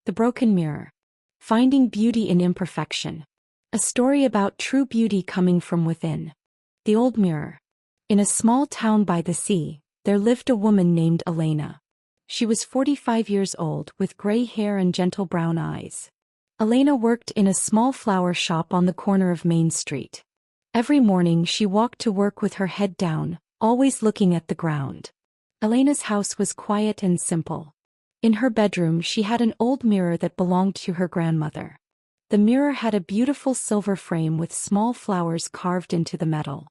The Broken Mirror. Finding Beauty in Imperfection. A story about true beauty coming from within. The Old Mirror. In a small town by the sea, there lived a woman named Elena. She was 45 years old with gray hair and gentle brown eyes. Elena worked in a small flower shop on the corner of Main Street. Every morning she walked to work with her head down, always looking at the ground. Elena's house was quiet and simple. In her bedroom she had an old mirror that belonged to her grandmother. The mirror had a beautiful silver frame with small flowers carved into the metal.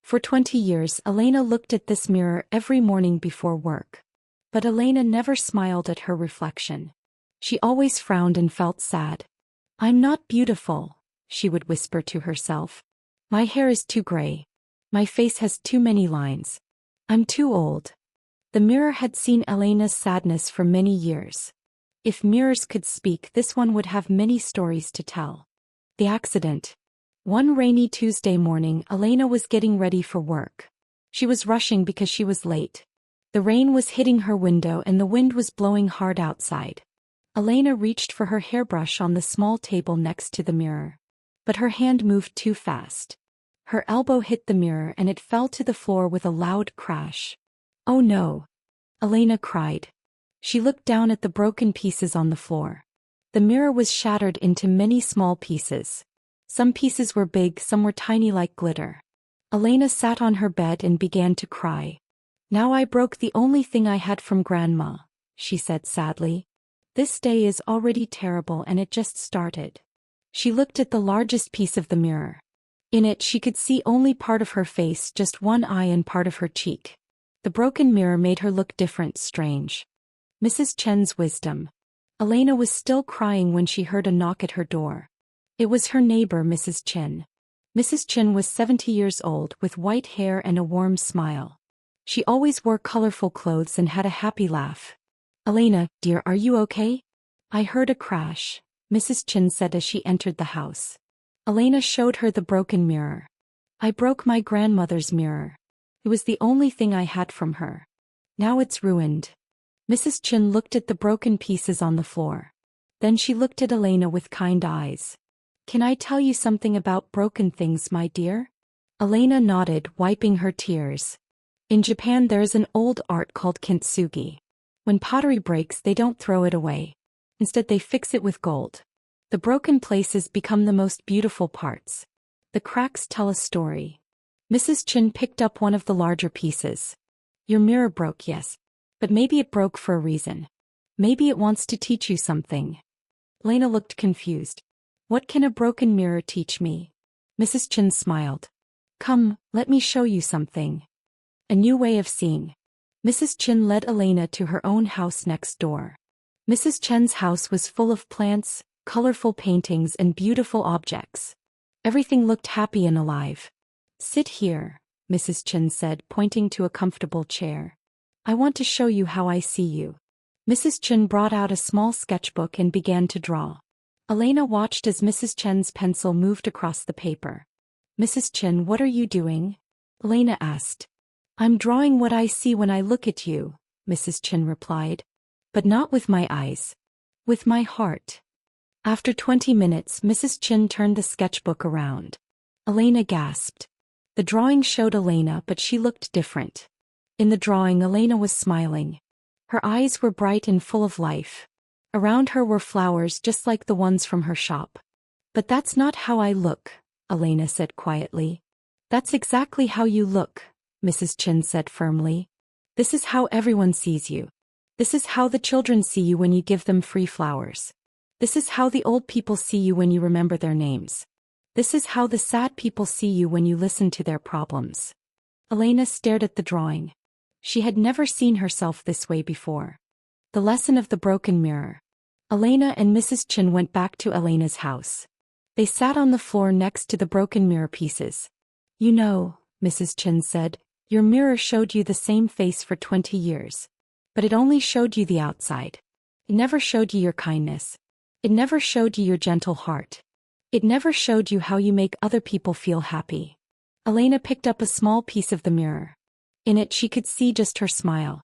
For 20 years Elena looked at this mirror every morning before work. But Elena never smiled at her reflection. She always frowned and felt sad. "I'm not beautiful," she would whisper to herself. "My hair is too gray. My face has too many lines. I'm too old." The mirror had seen Elena's sadness for many years. If mirrors could speak, this one would have many stories to tell. The accident. One rainy Tuesday morning, Elena was getting ready for work. She was rushing because she was late. The rain was hitting her window and the wind was blowing hard outside. Elena reached for her hairbrush on the small table next to the mirror. But her hand moved too fast. Her elbow hit the mirror and it fell to the floor with a loud crash. "Oh no!" Elena cried. She looked down at the broken pieces on the floor. The mirror was shattered into many small pieces. Some pieces were big, some were tiny like glitter. Elena sat on her bed and began to cry. "Now I broke the only thing I had from Grandma," she said sadly. "This day is already terrible and it just started." She looked at the largest piece of the mirror. In it she could see only part of her face, just one eye and part of her cheek. The broken mirror made her look different, strange. Mrs. Chen's wisdom. Elena was still crying when she heard a knock at her door. It was her neighbor, Mrs. Chen. Mrs. Chen was 70 years old, with white hair and a warm smile. She always wore colorful clothes and had a happy laugh. "Elena, dear, are you okay?" "I heard a crash," Mrs. Chen said as she entered the house. Elena showed her the broken mirror. "I broke my grandmother's mirror. It was the only thing I had from her. Now it's ruined." Mrs. Chen looked at the broken pieces on the floor. Then she looked at Elena with kind eyes. "Can I tell you something about broken things, my dear?" Elena nodded, wiping her tears. "In Japan there is an old art called kintsugi. When pottery breaks they don't throw it away. Instead they fix it with gold. The broken places become the most beautiful parts. The cracks tell a story." Mrs. Chen picked up one of the larger pieces. "Your mirror broke, yes. But maybe it broke for a reason. Maybe it wants to teach you something." Elena looked confused. "What can a broken mirror teach me?" Mrs. Chen smiled. "Come, let me show you something." A new way of seeing. Mrs. Chen led Elena to her own house next door. Mrs. Chen's house was full of plants, colorful paintings and beautiful objects. Everything looked happy and alive. "Sit here," Mrs. Chen said, pointing to a comfortable chair. "I want to show you how I see you." Mrs. Chen brought out a small sketchbook and began to draw. Elena watched as Mrs. Chen's pencil moved across the paper. "Mrs. Chen, what are you doing?" Elena asked. "I'm drawing what I see when I look at you," Mrs. Chen replied. "But not with my eyes. With my heart." After 20 minutes, Mrs. Chen turned the sketchbook around. Elena gasped. The drawing showed Elena, but she looked different. In the drawing, Elena was smiling. Her eyes were bright and full of life. Around her were flowers just like the ones from her shop. "But that's not how I look," Elena said quietly. "That's exactly how you look," Mrs. Chen said firmly. "This is how everyone sees you. This is how the children see you when you give them free flowers. This is how the old people see you when you remember their names. This is how the sad people see you when you listen to their problems." Elena stared at the drawing. She had never seen herself this way before. The lesson of the broken mirror. Elena and Mrs. Chen went back to Elena's house. They sat on the floor next to the broken mirror pieces. "You know," Mrs. Chen said, "your mirror showed you the same face for 20 years. But it only showed you the outside. It never showed you your kindness. It never showed you your gentle heart. It never showed you how you make other people feel happy." Elena picked up a small piece of the mirror. In it she could see just her smile.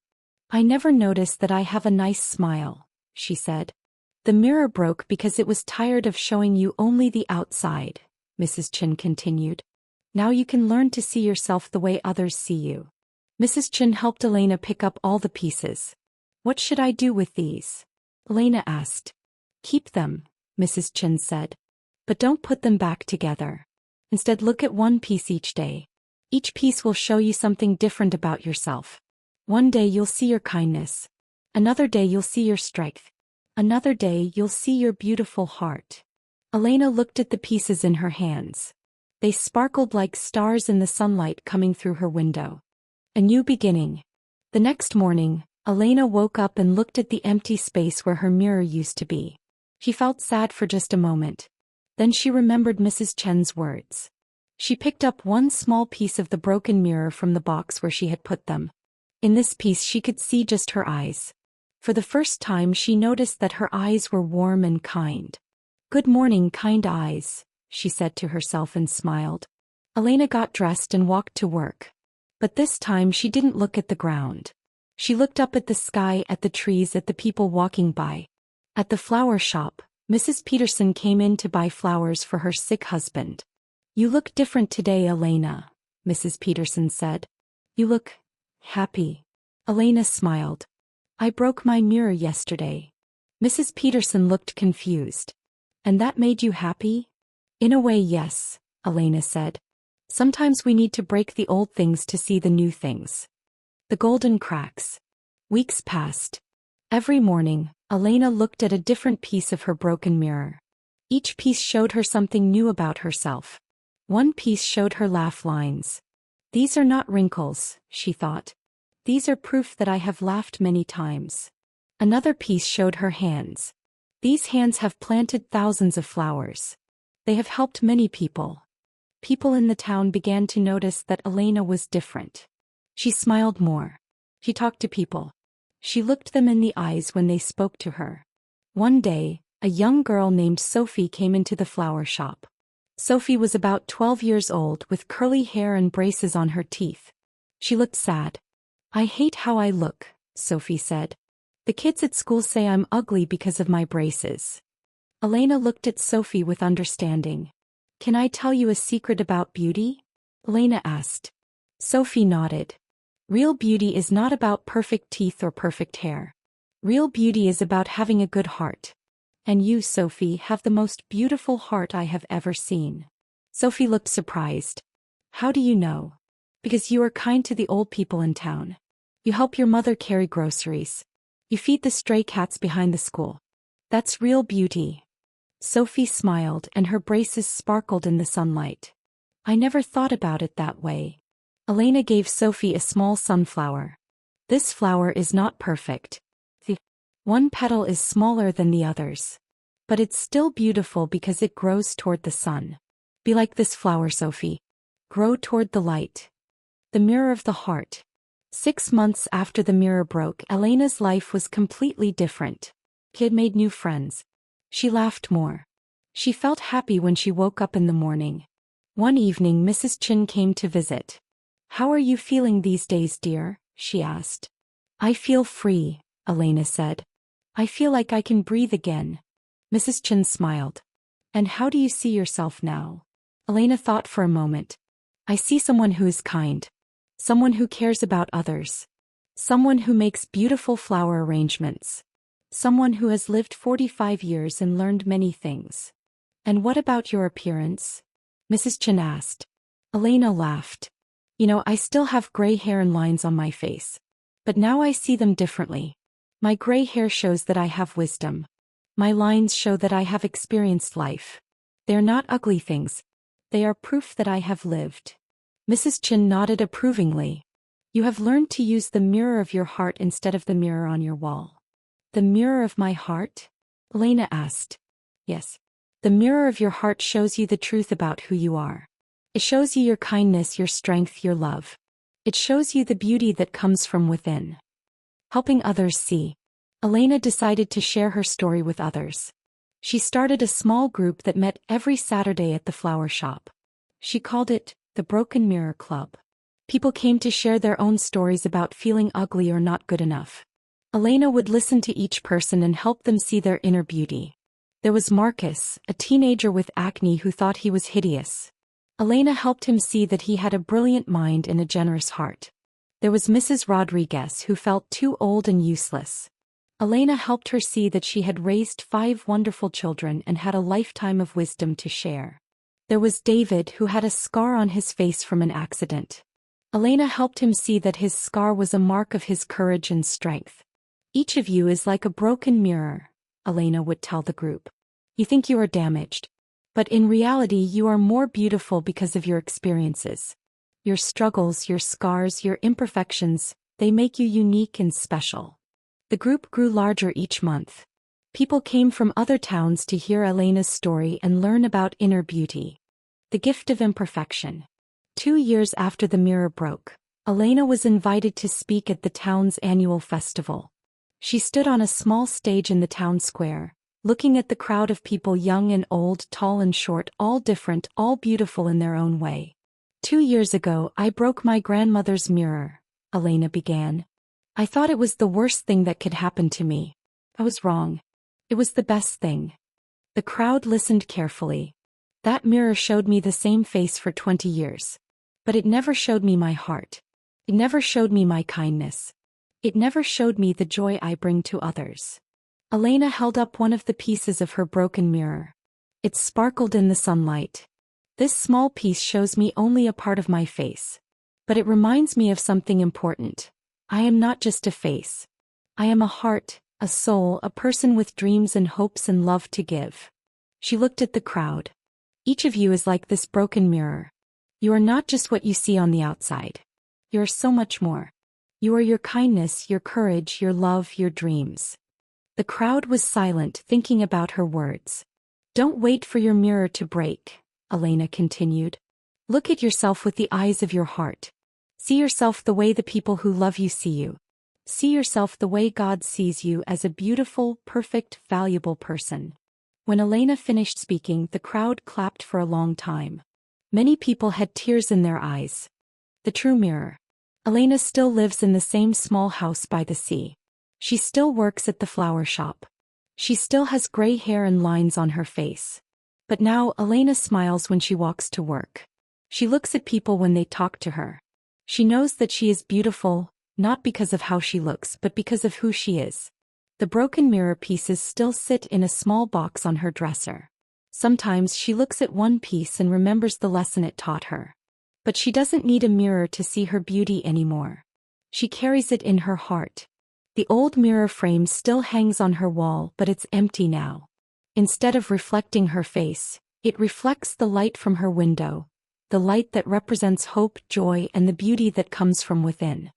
"I never noticed that I have a nice smile," she said. The mirror broke because it was tired of showing you only the outside, Mrs. Chin continued. Now you can learn to see yourself the way others see you. Mrs. Chin helped Elena pick up all the pieces. What should I do with these? Elena asked. Keep them, Mrs. Chin said. But don't put them back together. Instead, look at one piece each day. Each piece will show you something different about yourself. One day you'll see your kindness. Another day you'll see your strength. Another day you'll see your beautiful heart. Elena looked at the pieces in her hands. They sparkled like stars in the sunlight coming through her window. A new beginning. The next morning, Elena woke up and looked at the empty space where her mirror used to be. She felt sad for just a moment. Then she remembered Mrs. Chen's words. She picked up one small piece of the broken mirror from the box where she had put them. In this piece she could see just her eyes. For the first time she noticed that her eyes were warm and kind. Good morning, kind eyes, she said to herself and smiled. Elena got dressed and walked to work. But this time she didn't look at the ground. She looked up at the sky, at the trees, at the people walking by. At the flower shop, Mrs. Peterson came in to buy flowers for her sick husband. You look different today, Elena, Mrs. Peterson said. You look happy. Elena smiled. I broke my mirror yesterday. Mrs. Peterson looked confused. And that made you happy? In a way, yes, Elena said. Sometimes we need to break the old things to see the new things. The golden cracks. Weeks passed. Every morning, Elena looked at a different piece of her broken mirror. Each piece showed her something new about herself. One piece showed her laugh lines. These are not wrinkles, she thought. These are proof that I have laughed many times. Another piece showed her hands. These hands have planted thousands of flowers. They have helped many people. People in the town began to notice that Elena was different. She smiled more. She talked to people. She looked them in the eyes when they spoke to her. One day, a young girl named Sophie came into the flower shop. Sophie was about 12 years old with curly hair and braces on her teeth. She looked sad. I hate how I look, Sophie said. The kids at school say I'm ugly because of my braces. Elena looked at Sophie with understanding. Can I tell you a secret about beauty? Elena asked. Sophie nodded. Real beauty is not about perfect teeth or perfect hair. Real beauty is about having a good heart. And you, Sophie, have the most beautiful heart I have ever seen. Sophie looked surprised. How do you know? Because you are kind to the old people in town. You help your mother carry groceries. You feed the stray cats behind the school. That's real beauty. Sophie smiled and her braces sparkled in the sunlight. I never thought about it that way. Elena gave Sophie a small sunflower. This flower is not perfect. One petal is smaller than the others. But it's still beautiful because it grows toward the sun. Be like this flower, Sophie. Grow toward the light. The mirror of the heart. 6 months after the mirror broke, Elena's life was completely different. She had made new friends. She laughed more. She felt happy when she woke up in the morning. One evening, Mrs. Chin came to visit. How are you feeling these days, dear? She asked. I feel free, Elena said. I feel like I can breathe again. Mrs. Chin smiled. And how do you see yourself now? Elena thought for a moment. I see someone who is kind. Someone who cares about others. Someone who makes beautiful flower arrangements. Someone who has lived 45 years and learned many things. And what about your appearance? Mrs. Chin asked. Elena laughed. I still have gray hair and lines on my face. But now I see them differently. My gray hair shows that I have wisdom. My lines show that I have experienced life. They are not ugly things. They are proof that I have lived. Mrs. Chin nodded approvingly. You have learned to use the mirror of your heart instead of the mirror on your wall. The mirror of my heart? Elena asked. Yes. The mirror of your heart shows you the truth about who you are. It shows you your kindness, your strength, your love. It shows you the beauty that comes from within. Helping others see. Elena decided to share her story with others. She started a small group that met every Saturday at the flower shop. She called it the Broken Mirror Club. People came to share their own stories about feeling ugly or not good enough. Elena would listen to each person and help them see their inner beauty. There was Marcus, a teenager with acne who thought he was hideous. Elena helped him see that he had a brilliant mind and a generous heart. There was Mrs. Rodriguez who felt too old and useless. Elena helped her see that she had raised 5 wonderful children and had a lifetime of wisdom to share. There was David who had a scar on his face from an accident. Elena helped him see that his scar was a mark of his courage and strength. Each of you is like a broken mirror, Elena would tell the group. You think you are damaged. But in reality you are more beautiful because of your experiences. Your struggles, your scars, your imperfections, they make you unique and special. The group grew larger each month. People came from other towns to hear Elena's story and learn about inner beauty. The gift of imperfection. 2 years after the mirror broke, Elena was invited to speak at the town's annual festival. She stood on a small stage in the town square, looking at the crowd of people young and old, tall and short, all different, all beautiful in their own way. 2 years ago I broke my grandmother's mirror, Elena began. I thought it was the worst thing that could happen to me. I was wrong. It was the best thing. The crowd listened carefully. That mirror showed me the same face for 20 years. But it never showed me my heart. It never showed me my kindness. It never showed me the joy I bring to others. Elena held up one of the pieces of her broken mirror. It sparkled in the sunlight. This small piece shows me only a part of my face. But it reminds me of something important. I am not just a face. I am a heart, a soul, a person with dreams and hopes and love to give. She looked at the crowd. Each of you is like this broken mirror. You are not just what you see on the outside. You are so much more. You are your kindness, your courage, your love, your dreams. The crowd was silent, thinking about her words. Don't wait for your mirror to break, Elena continued. Look at yourself with the eyes of your heart. See yourself the way the people who love you see you. See yourself the way God sees you, as a beautiful, perfect, valuable person. When Elena finished speaking, the crowd clapped for a long time. Many people had tears in their eyes. The true mirror. Elena still lives in the same small house by the sea. She still works at the flower shop. She still has gray hair and lines on her face. But now Elena smiles when she walks to work. She looks at people when they talk to her. She knows that she is beautiful, not because of how she looks, but because of who she is. The broken mirror pieces still sit in a small box on her dresser. Sometimes she looks at one piece and remembers the lesson it taught her. But she doesn't need a mirror to see her beauty anymore. She carries it in her heart. The old mirror frame still hangs on her wall, but it's empty now. Instead of reflecting her face, it reflects the light from her window. The light that represents hope, joy, and the beauty that comes from within.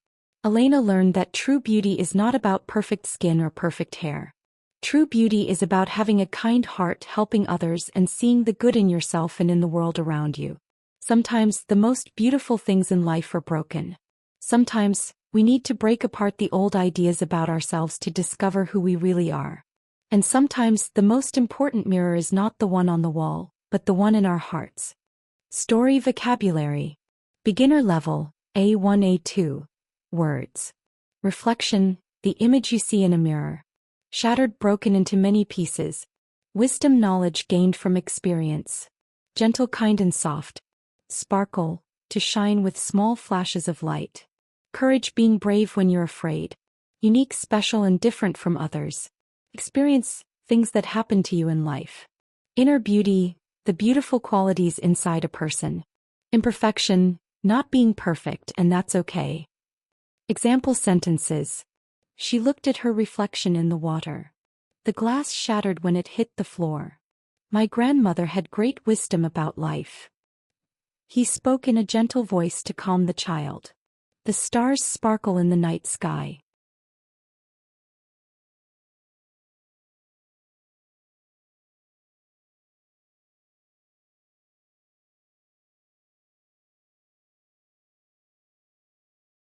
Elena learned that true beauty is not about perfect skin or perfect hair. True beauty is about having a kind heart, helping others, and seeing the good in yourself and in the world around you. Sometimes the most beautiful things in life are broken. Sometimes we need to break apart the old ideas about ourselves to discover who we really are. And sometimes the most important mirror is not the one on the wall, but the one in our hearts. Story vocabulary. Beginner level, A1 A2. Words. Reflection, the image you see in a mirror. Shattered, broken into many pieces. Wisdom, knowledge gained from experience. Gentle, kind and soft. Sparkle, to shine with small flashes of light. Courage, being brave when you're afraid. Unique, special and different from others. Experience, things that happen to you in life. Inner beauty, the beautiful qualities inside a person. Imperfection, not being perfect, and that's okay. Example sentences. She looked at her reflection in the water. The glass shattered when it hit the floor. My grandmother had great wisdom about life. He spoke in a gentle voice to calm the child. The stars sparkle in the night sky.